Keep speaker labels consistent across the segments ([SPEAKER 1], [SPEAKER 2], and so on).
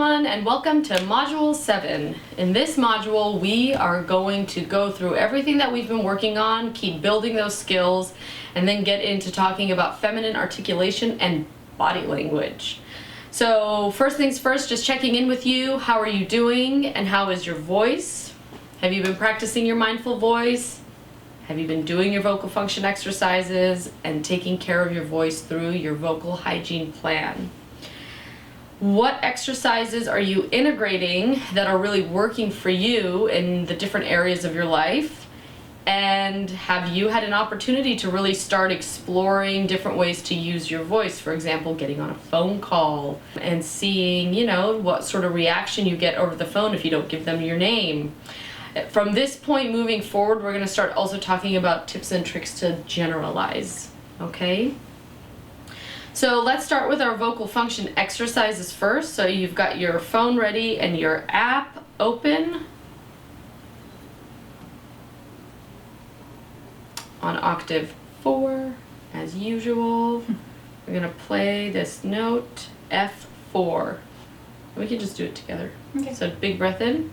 [SPEAKER 1] everyone, and welcome to Module 7. In this module, we are going to go through everything that we've been working on, keep building those skills, and then get into talking about feminine articulation and body language. So first things first, just checking in with you. How are you doing, and how is your voice? Have you been practicing your mindful voice? Have you been doing your vocal function exercises and taking care of your voice through your vocal hygiene plan? What exercises are you integrating that are really working for you in the different areas of your life? And have you had an opportunity to really start exploring different ways to use your voice? For example, getting on a phone call and seeing, what sort of reaction you get over the phone if you don't give them your name. From this point moving forward, we're going to start also talking about tips and tricks to generalize, okay? So let's start with our vocal function exercises first. So you've got your phone ready and your app open on octave 4 as usual. We're going to play this note F4. We can just do it together.
[SPEAKER 2] Okay.
[SPEAKER 1] So big breath in.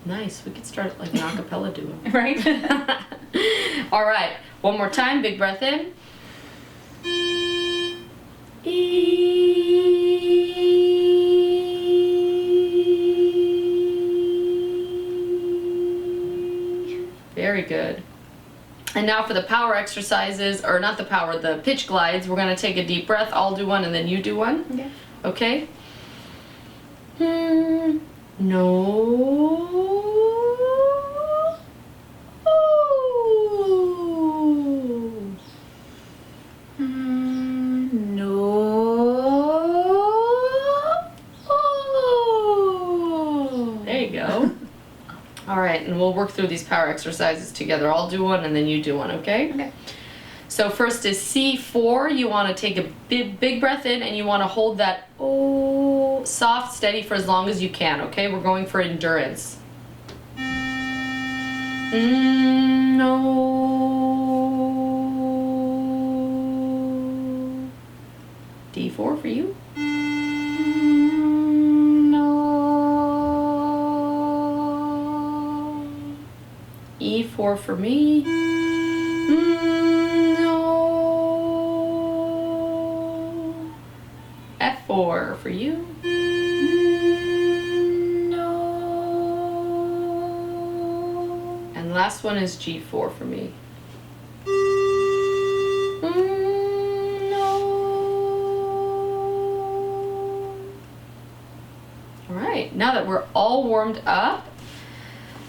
[SPEAKER 1] Nice. We could start like an a cappella duo.
[SPEAKER 2] Right?
[SPEAKER 1] All right. One more time. Big breath in. Very good. And now for the power exercises, or not the power, the pitch glides, we're going to take a deep breath. I'll do one and then you do one.
[SPEAKER 2] Okay.
[SPEAKER 1] Okay? No. There you go. All right, and we'll work through these power exercises together. I'll do one and then you do one, okay?
[SPEAKER 2] Okay.
[SPEAKER 1] So first is C4. You want to take a big breath in and you want to hold that soft, steady for as long as you can, okay? We're going for endurance. No. D4 for you. No. E4 for me. No. F4 for you. And the last one is G4 for me. No. All right, now that we're all warmed up,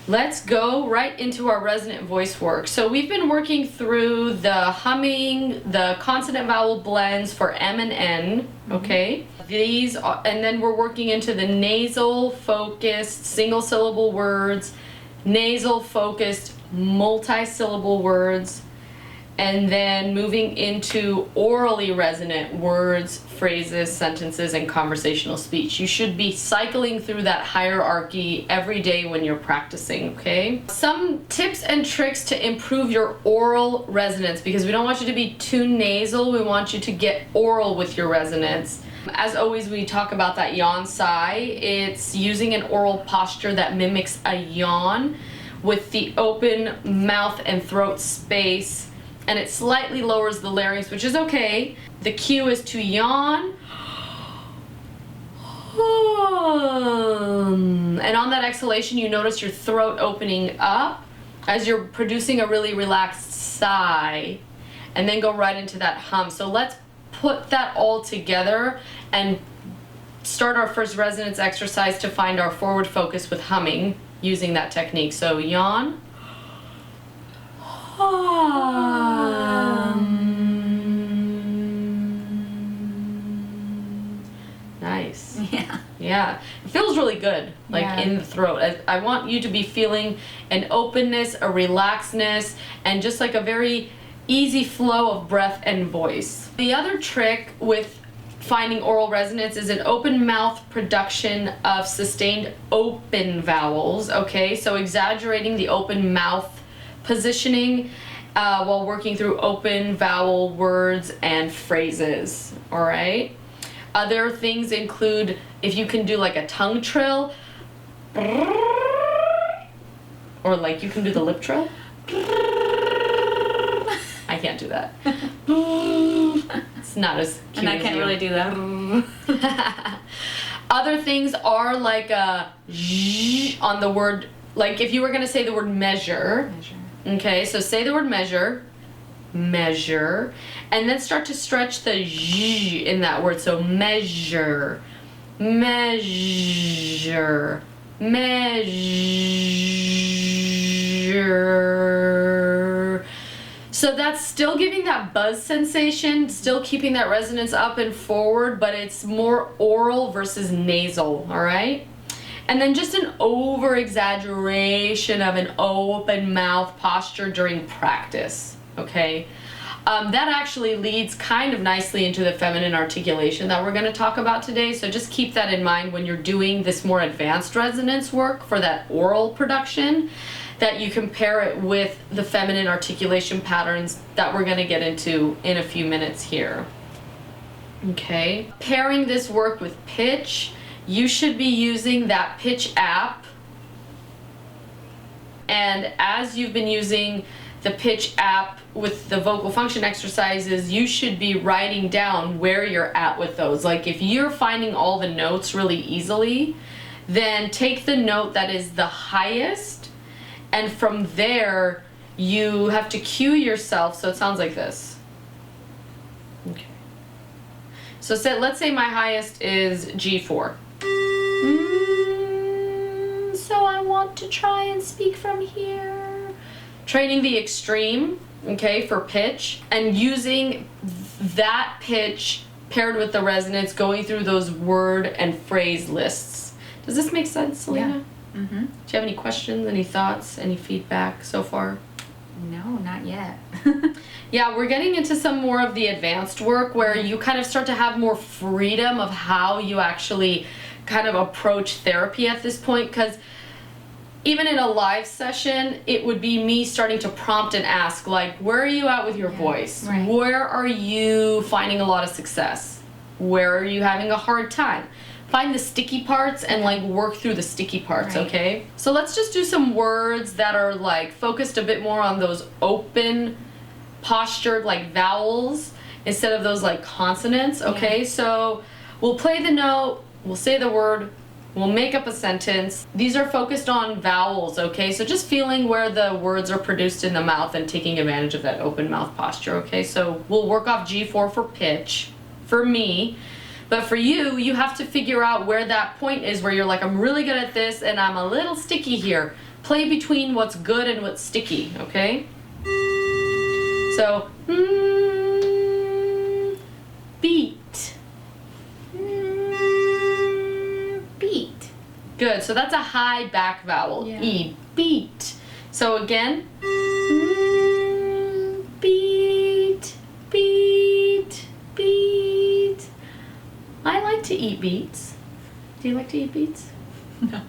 [SPEAKER 1] let's go right into our resonant voice work. So we've been working through the humming, the consonant vowel blends for M and N, okay? These are, and then we're working into the nasal focused single syllable words, nasal focused multi-syllable words, and then moving into orally resonant words, phrases, sentences, and conversational speech. You should be cycling through that hierarchy every day when you're practicing, okay? Some tips and tricks to improve your oral resonance, because we don't want you to be too nasal, we want you to get oral with your resonance. As always, we talk about that yawn sigh. It's using an oral posture that mimics a yawn with the open mouth and throat space, and it slightly lowers the larynx, which is okay. The cue is to yawn. And on that exhalation, you notice your throat opening up as you're producing a really relaxed sigh, and then go right into that hum. So let's put that all together and start our first resonance exercise to find our forward focus with humming using that technique. So yawn. Nice. Yeah. It feels really good, in the throat. I want you to be feeling an openness, a relaxedness, and just like a very easy flow of breath and voice. The other trick with finding oral resonance is an open mouth production of sustained open vowels, okay? So exaggerating the open mouth positioning while working through open vowel words and phrases, all right? Other things include if you can do like a tongue trill, or like you can do the lip trill. I can't do that. It's not as cute
[SPEAKER 2] And I
[SPEAKER 1] as
[SPEAKER 2] can't
[SPEAKER 1] you.
[SPEAKER 2] really do that.
[SPEAKER 1] Other things are like a zh on the word, like if you were gonna say the word measure. Okay, so say the word measure, measure, and then start to stretch the zh in that word. So measure, measure, measure. So that's still giving that buzz sensation, still keeping that resonance up and forward, but it's more oral versus nasal, all right? And then just an over-exaggeration of an open mouth posture during practice, okay? That actually leads kind of nicely into the feminine articulation that we're going to talk about today. So just keep that in mind when you're doing this more advanced resonance work for that oral production, that you compare it with the feminine articulation patterns that we're going to get into in a few minutes here. Okay. Pairing this work with pitch, you should be using that pitch app. And as you've been using the pitch app with the vocal function exercises, you should be writing down where you're at with those. Like if you're finding all the notes really easily, then take the note that is the highest, and from there you have to cue yourself. So it sounds like this. Okay. So let's say my highest is G4. So I want to try and speak from here. Training the extreme, okay, for pitch, and using that pitch paired with the resonance, going through those word and phrase lists. Does this make sense, Selena?
[SPEAKER 2] Yeah. Mm-hmm.
[SPEAKER 1] Do you have any questions, any thoughts, any feedback so far?
[SPEAKER 2] No, not yet.
[SPEAKER 1] Yeah, we're getting into some more of the advanced work where you kind of start to have more freedom of how you actually kind of approach therapy at this point, because even in a live session, it would be me starting to prompt and ask, like, where are you at with your voice?
[SPEAKER 2] Right.
[SPEAKER 1] Where are you finding a lot of success? Where are you having a hard time? Find the sticky parts and like work through the sticky parts,
[SPEAKER 2] Right.
[SPEAKER 1] okay? So let's just do some words that are like focused a bit more on those open postured like vowels instead of those like consonants, okay?
[SPEAKER 2] Yeah.
[SPEAKER 1] So we'll play the note, we'll say the word, we'll make up a sentence. These are focused on vowels, okay? So just feeling where the words are produced in the mouth and taking advantage of that open mouth posture, okay? So we'll work off G4 for pitch, for me. But for you, you have to figure out where that point is where you're like, I'm really good at this and I'm a little sticky here. Play between what's good and what's sticky, okay? So, beat.
[SPEAKER 2] Beat.
[SPEAKER 1] Good, so that's a high back vowel.
[SPEAKER 2] Yeah.
[SPEAKER 1] E, beat. So again, beat, beat, beat. I like to eat beets. Do you like to eat beets?
[SPEAKER 2] No.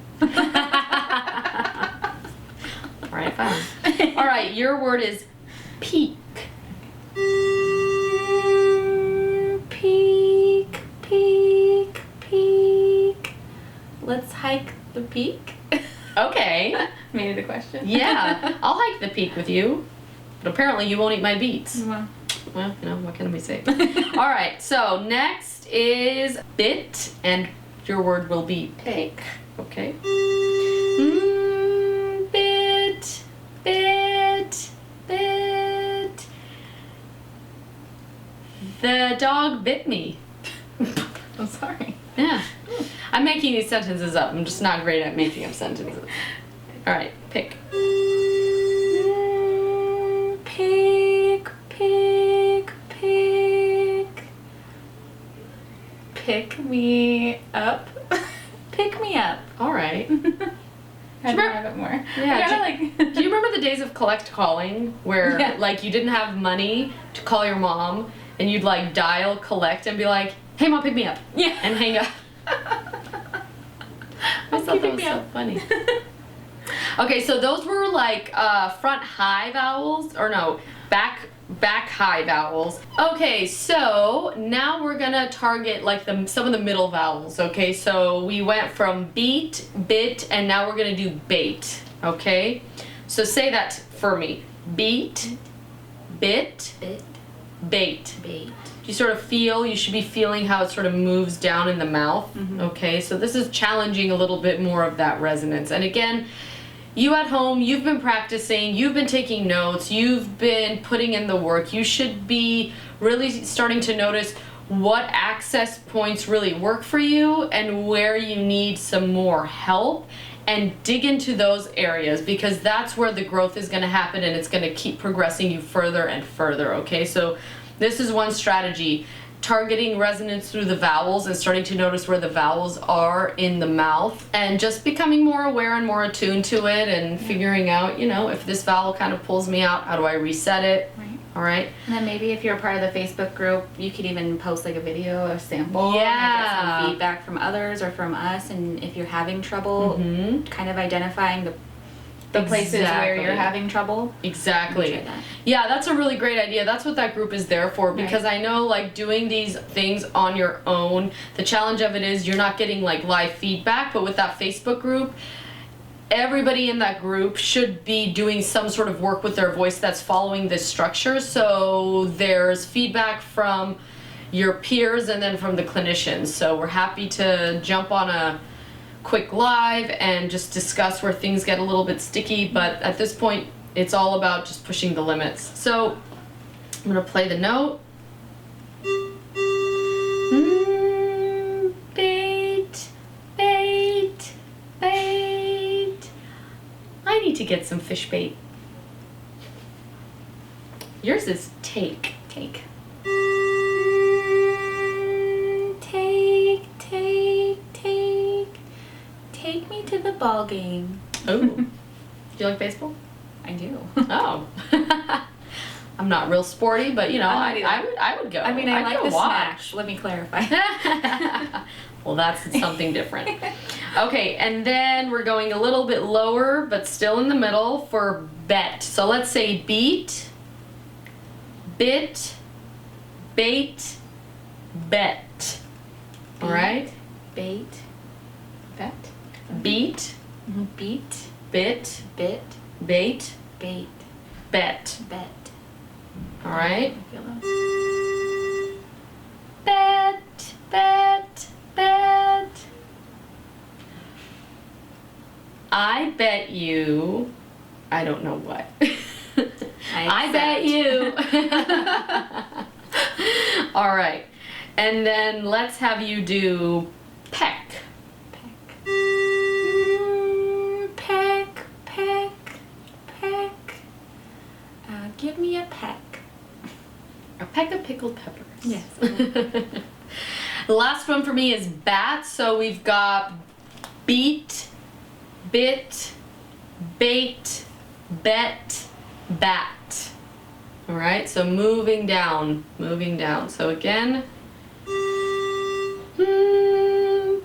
[SPEAKER 1] Alright, fine. Alright, your word is peak. Peak, peak, peak.
[SPEAKER 2] Let's hike the peak.
[SPEAKER 1] Okay.
[SPEAKER 2] Made it a question.
[SPEAKER 1] Yeah, I'll hike the peak with you. But apparently you won't eat my beets.
[SPEAKER 2] Well,
[SPEAKER 1] Well, you know, what can we say? Alright, so next is bit, and your word will be pick. Okay. Bit, bit, bit. The dog bit me.
[SPEAKER 2] I'm sorry.
[SPEAKER 1] Yeah. I'm making these sentences up. I'm just not great at making up sentences. Alright, pick. Pick, pick, pick.
[SPEAKER 2] Pick me up. Pick me up.
[SPEAKER 1] Alright.
[SPEAKER 2] I
[SPEAKER 1] Remember-
[SPEAKER 2] have it more.
[SPEAKER 1] Yeah,
[SPEAKER 2] I gotta, like.
[SPEAKER 1] Do you remember the days of collect calling where
[SPEAKER 2] Yeah.
[SPEAKER 1] like you didn't have money to call your mom and you'd like dial collect and be like, hey mom, pick me up.
[SPEAKER 2] Yeah.
[SPEAKER 1] And hang up. I thought that was so funny. Okay, so those were like front high vowels, or no, back high vowels. Okay, so now we're gonna target like some of the middle vowels. Okay, so we went from beat, bit, and now we're gonna do bait. Okay, so say that for me: beat, bit,
[SPEAKER 2] Bit.
[SPEAKER 1] bait.
[SPEAKER 2] Bait.
[SPEAKER 1] You sort of feel, you should be feeling how it sort of moves down in the mouth. Okay, so this is challenging a little bit more of that resonance. And again, you at home, you've been practicing, you've been taking notes, you've been putting in the work. You should be really starting to notice what access points really work for you and where you need some more help, and dig into those areas, because that's where the growth is going to happen, and it's going to keep progressing you further and further. Okay, so this is one strategy: targeting resonance through the vowels and starting to notice where the vowels are in the mouth, and just becoming more aware and more attuned to it, and figuring out, you know, if this vowel kind of pulls me out, how do I reset it?
[SPEAKER 2] Right.
[SPEAKER 1] All right.
[SPEAKER 2] And then maybe if you're a part of the Facebook group, you could even post like a video, a sample, and get
[SPEAKER 1] Yeah.
[SPEAKER 2] some feedback from others or from us. And if you're having trouble, kind of identifying the places where you're
[SPEAKER 1] Exactly.
[SPEAKER 2] having trouble.
[SPEAKER 1] Exactly.
[SPEAKER 2] Try that.
[SPEAKER 1] Yeah, that's a really great idea. That's what that group is there for, because I know like doing these things on your own, the challenge of it is you're not getting like live feedback, but with that Facebook group, everybody in that group should be doing some sort of work with their voice that's following this structure. So there's feedback from your peers and then from the clinicians. So we're happy to jump on a quick live and just discuss where things get a little bit sticky, but at this point it's all about just pushing the limits. So I'm gonna play the note. Bait, bait, bait. I need to get some fish bait. Yours is take.
[SPEAKER 2] Take. Take, take, take. Take me to the ball game.
[SPEAKER 1] Oh. Do you like baseball?
[SPEAKER 2] I do.
[SPEAKER 1] Oh. I'm not real sporty, but you know,
[SPEAKER 2] I'm not either.
[SPEAKER 1] I would go.
[SPEAKER 2] I mean, I
[SPEAKER 1] I'd
[SPEAKER 2] like
[SPEAKER 1] go
[SPEAKER 2] the
[SPEAKER 1] watch.
[SPEAKER 2] snacks. Let me clarify.
[SPEAKER 1] Well, that's something different. Okay, and then we're going a little bit lower, but still in the middle for bet. So let's say beat, bit, bait, bet. All right?
[SPEAKER 2] Bait. Bet.
[SPEAKER 1] Beat,
[SPEAKER 2] Beat.
[SPEAKER 1] bit,
[SPEAKER 2] Bit.
[SPEAKER 1] bait,
[SPEAKER 2] Bait.
[SPEAKER 1] bet.
[SPEAKER 2] Bet.
[SPEAKER 1] All right?
[SPEAKER 2] I feel those.
[SPEAKER 1] Bet, bet, bet. I bet you, I don't know what. I bet you. All right. And then let's have you do peck.
[SPEAKER 2] Peck. Peck. Peck. Peck. Give me a peck.
[SPEAKER 1] A peck of pickled peppers.
[SPEAKER 2] Yes.
[SPEAKER 1] The last one for me is bat. So we've got beat, bit, bait, bet, bat. All right, so moving down. So again,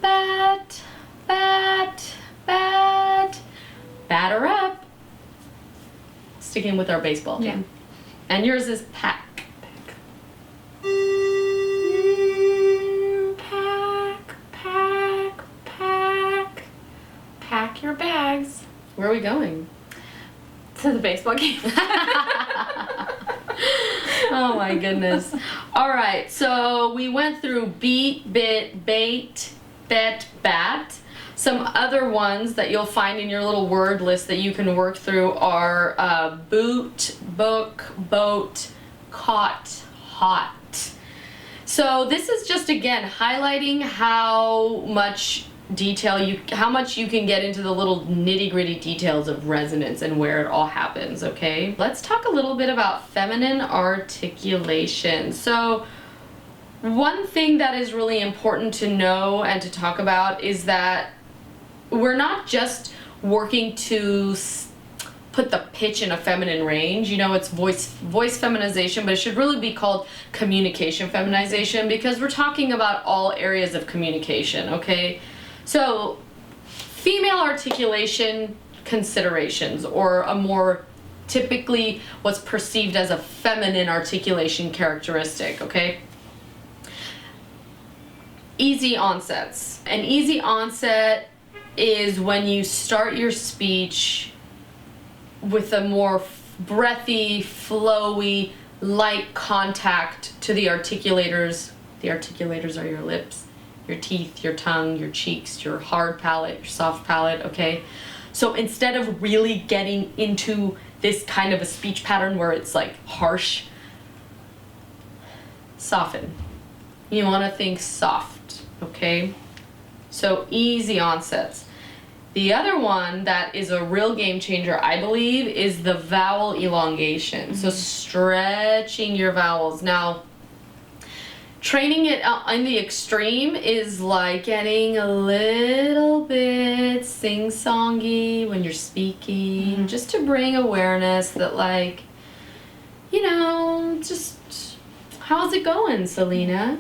[SPEAKER 1] bat, bat, bat, batter up. Sticking with our baseball team.
[SPEAKER 2] Yeah.
[SPEAKER 1] And yours is pack.
[SPEAKER 2] Pack, pack, pack. Pack your bags.
[SPEAKER 1] Where are we going?
[SPEAKER 2] To the baseball game.
[SPEAKER 1] Oh my goodness. All right, so we went through beat, bit, bait, bet, bat. Some other ones that you'll find in your little word list that you can work through are boot, book, boat, caught, hot. So this is just, again, highlighting how much how much you can get into the little nitty-gritty details of resonance and where it all happens, okay? Let's talk a little bit about feminine articulation. So one thing that is really important to know and to talk about is that we're not just working to put the pitch in a feminine range. You know, it's voice feminization, but it should really be called communication feminization because we're talking about all areas of communication, okay? So, female articulation considerations, or a more typically what's perceived as a feminine articulation characteristic, okay? Easy onsets. An easy onset is when you start your speech with a more breathy, flowy, light contact to the articulators. The articulators are your lips, your teeth, your tongue, your cheeks, your hard palate, your soft palate, okay? So instead of really getting into this kind of a speech pattern where it's like harsh, soften. You want to think soft, okay? So easy onsets. The other one that is a real game changer, I believe, is the vowel elongation. So stretching your vowels. Now, training it in the extreme is like getting a little bit sing-songy when you're speaking, just to bring awareness that, like, you know, just, how's it going, Selena?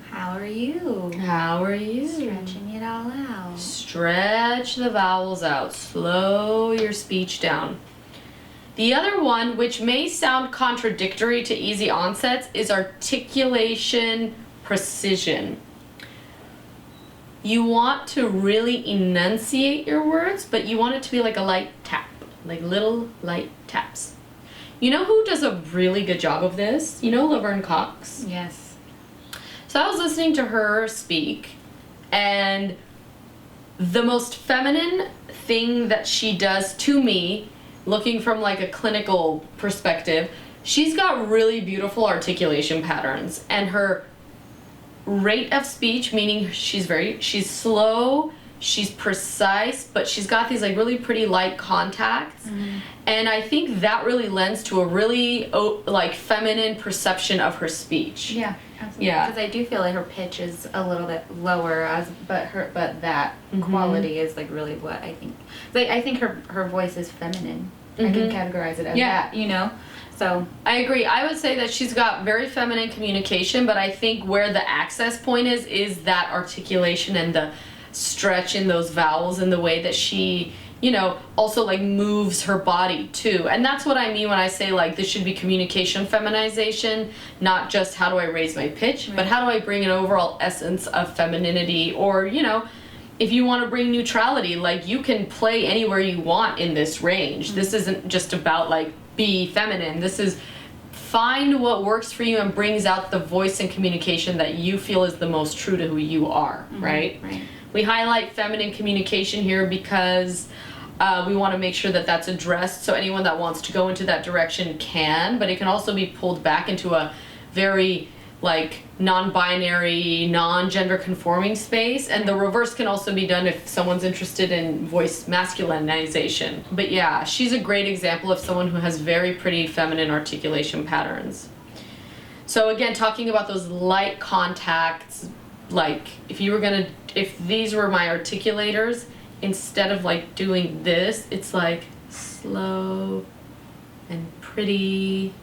[SPEAKER 2] How are you?
[SPEAKER 1] How are you?
[SPEAKER 2] Stretching it all out.
[SPEAKER 1] Stretch the vowels out. Slow your speech down. The other one, which may sound contradictory to easy onsets, is articulation precision. You want to really enunciate your words, but you want it to be like a light tap, like little light taps. You know who does a really good job of this? You know Laverne Cox?
[SPEAKER 2] Yes.
[SPEAKER 1] So I was listening to her speak, and the most feminine thing that she does to me, looking from like a clinical perspective, she's got really beautiful articulation patterns, and her rate of speech, meaning she's slow, she's precise, but she's got these like really pretty light contacts. And I think that really lends to a really like feminine perception of her speech.
[SPEAKER 2] Yeah, absolutely.
[SPEAKER 1] Yeah.
[SPEAKER 2] Because I do feel like her pitch is a little bit lower, but that quality is like really what I think. Like I think her voice is feminine. I can categorize it as that, you know. So
[SPEAKER 1] I agree. I would say that she's got very feminine communication, but I think where the access point is that articulation and the stretch in those vowels and the way that she, you know, also like moves her body too. And that's what I mean when I say like this should be communication feminization, not just how do I raise my pitch, but how do I bring an overall essence of femininity, or, you know, if you want to bring neutrality, like you can play anywhere you want in this range. This isn't just about like be feminine. This is find what works for you and brings out the voice and communication that you feel is the most true to who you are, right?
[SPEAKER 2] Right.
[SPEAKER 1] We highlight feminine communication here because we want to make sure that that's addressed, so anyone that wants to go into that direction can, but it can also be pulled back into a very like non-binary, non-gender conforming space, and the reverse can also be done if someone's interested in voice masculinization. But yeah, she's a great example of someone who has very pretty feminine articulation patterns. So again, talking about those light contacts, like if these were my articulators, instead of like doing this, it's like slow and pretty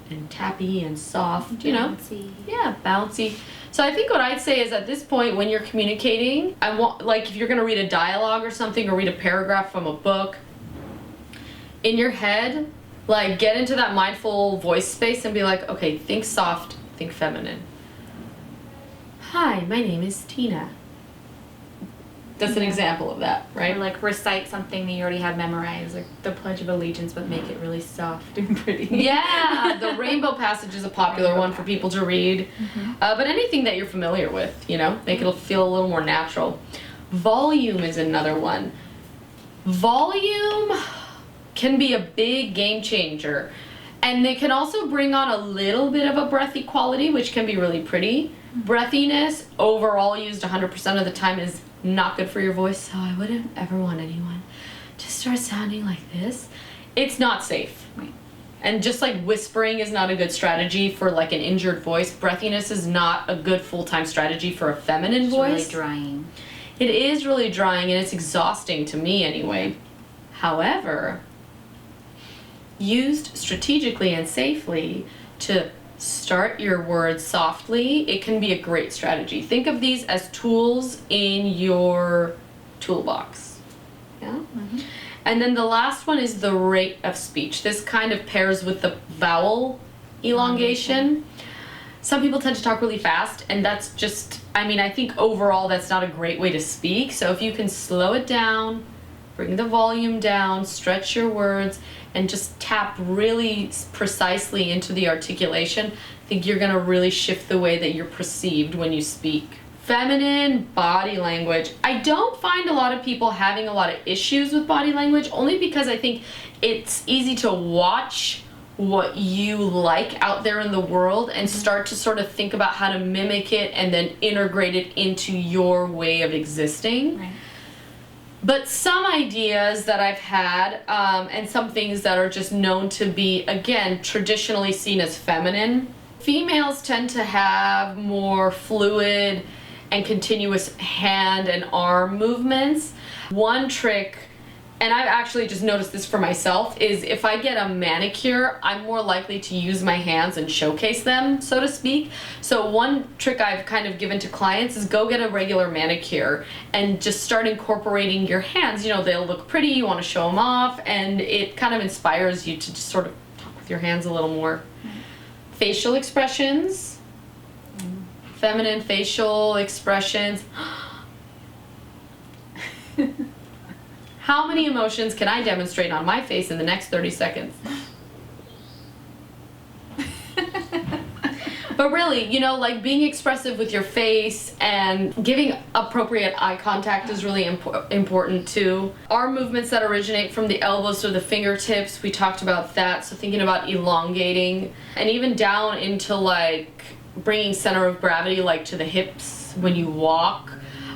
[SPEAKER 1] and tappy and soft, you know?
[SPEAKER 2] Bouncy.
[SPEAKER 1] Yeah, bouncy. So I think what I'd say is at this point when you're communicating, I want, like if you're gonna read a dialogue or something, or read a paragraph from a book, in your head, like get into that mindful voice space and be like, okay, think soft, think feminine. Hi, my name is Tina. That's an example of that, right?
[SPEAKER 2] Or like recite something that you already have memorized, like the Pledge of Allegiance, but make it really soft and pretty.
[SPEAKER 1] Yeah, the Rainbow Passage is a popular one for people to read. But anything that you're familiar with, you know, make it feel a little more natural. Volume is another one. Volume can be a big game changer. And they can also bring on a little bit of a breathy quality, which can be really pretty. Breathiness, overall used 100% of the time, is not good for your voice, so I wouldn't ever want anyone to start sounding like this. It's not safe.
[SPEAKER 2] Right.
[SPEAKER 1] And just like whispering is not a good strategy for like an injured voice, breathiness is not a good full-time strategy for a feminine voice.
[SPEAKER 2] It's really drying.
[SPEAKER 1] It is really drying, and it's exhausting to me anyway. However, used strategically and safely to start your words softly, it can be a great strategy. Think of these as tools in your toolbox. Yeah? And then the last one is the rate of speech. This kind of pairs with the vowel elongation. Some people tend to talk really fast, and that's just, I mean, I think overall that's not a great way to speak. So if you can slow it down, bring the volume down, stretch your words, and just tap really precisely into the articulation, I think you're gonna really shift the way that you're perceived when you speak. Feminine body language. I don't find a lot of people having a lot of issues with body language, only because I think it's easy to watch what you like out there in the world and start to sort of think about how to mimic it and then integrate it into your way of existing.
[SPEAKER 2] Right.
[SPEAKER 1] But some ideas that I've had, and some things that are just known to be, again, traditionally seen as feminine. Females tend to have more fluid and continuous hand and arm movements. One trick, and I've actually just noticed this for myself, is if I get a manicure, I'm more likely to use my hands and showcase them, so to speak. So one trick I've kind of given to clients is go get a regular manicure and just start incorporating your hands. You know, they'll look pretty, you want to show them off, and it kind of inspires you to just sort of talk with your hands a little more. Facial expressions, feminine facial expressions. How many emotions can I demonstrate on my face in the next 30 seconds? But really, you know, like being expressive with your face and giving appropriate eye contact is really important too. Arm movements that originate from the elbows to the fingertips, we talked about that. So thinking about elongating and even down into like bringing center of gravity like to the hips when you walk.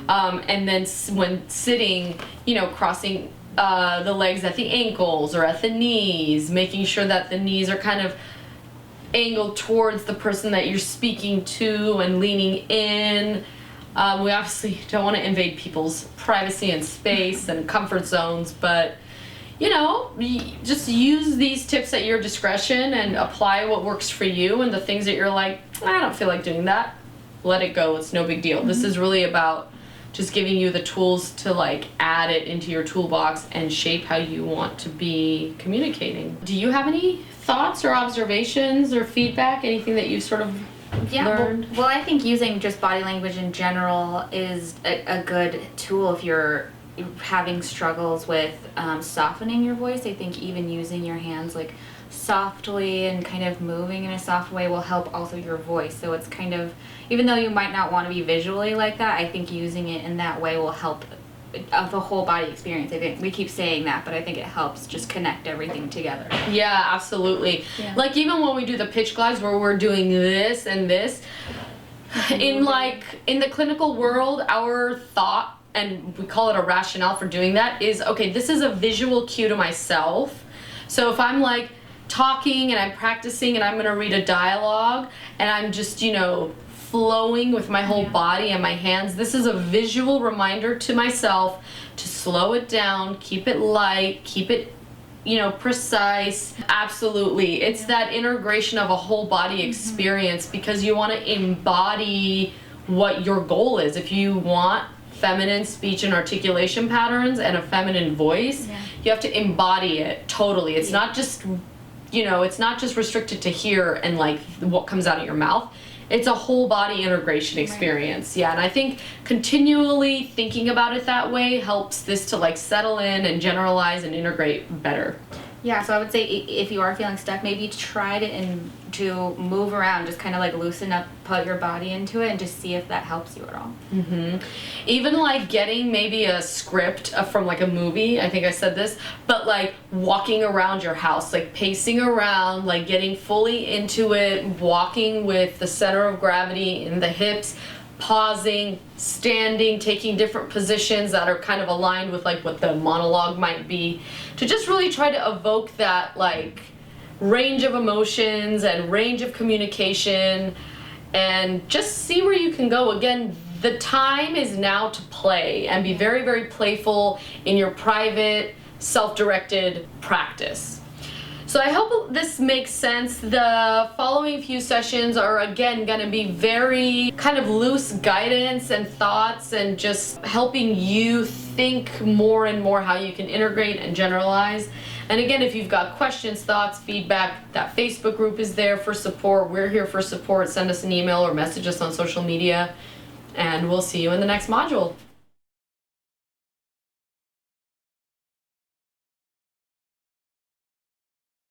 [SPEAKER 1] And then when sitting, you know, crossing the legs at the ankles or at the knees, making sure that the knees are kind of angled towards the person that you're speaking to and leaning in. We obviously don't want to invade people's privacy and space and comfort zones, but you know, just use these tips at your discretion and apply what works for you, and the things that you're like, I don't feel like doing that, let it go, it's no big deal. This is really about just giving you the tools to like add it into your toolbox and shape how you want to be communicating. Do you have any thoughts or observations or feedback, anything that you've sort of learned?
[SPEAKER 2] Well, I think using just body language in general is a good tool if you're having struggles with softening your voice. I think even using your hands like softly and kind of moving in a soft way will help also your voice. So it's kind of, even though you might not want to be visually like that, I think using it in that way will help the whole body experience. I think we keep saying that, but I think it helps just connect everything together.
[SPEAKER 1] Yeah, absolutely. Yeah. Like even when we do the pitch glides where we're doing this and this, in the clinical world, our thought, and we call it a rationale for doing that, is okay, this is a visual cue to myself. So if I'm like talking and I'm practicing and I'm gonna read a dialogue and I'm just, you know, flowing with my whole body and my hands, this is a visual reminder to myself to slow it down, keep it light, keep it, you know, precise. Absolutely. It's that integration of a whole body experience, because you want to embody what your goal is. If you want feminine speech and articulation patterns and a feminine voice, you have to embody it totally. It's not just, you know, it's not just restricted to here and like what comes out of your mouth. It's a whole body integration experience. Yeah, and I think continually thinking about it that way helps this to like settle in and generalize and integrate better.
[SPEAKER 2] Yeah, so I would say if you are feeling stuck, maybe try to move around, just kind of like loosen up, put your body into it, and just see if that helps you at all.
[SPEAKER 1] Even like getting maybe a script from like a movie, I think I said this, but like walking around your house, like pacing around, like getting fully into it, walking with the center of gravity in the hips, pausing, standing, taking different positions that are kind of aligned with like what the monologue might be, to just really try to evoke that like range of emotions and range of communication, and just see where you can go. Again, the time is now to play and be very, very playful in your private, self-directed practice. So So I hope this makes sense. The following few sessions are again going to be very kind of loose guidance and thoughts and just helping you think more and more how you can integrate and generalize. And again, if you've got questions, thoughts, feedback, that Facebook group is there for support. We're here for support. Send us an email or message us on social media, and we'll see you in the next module.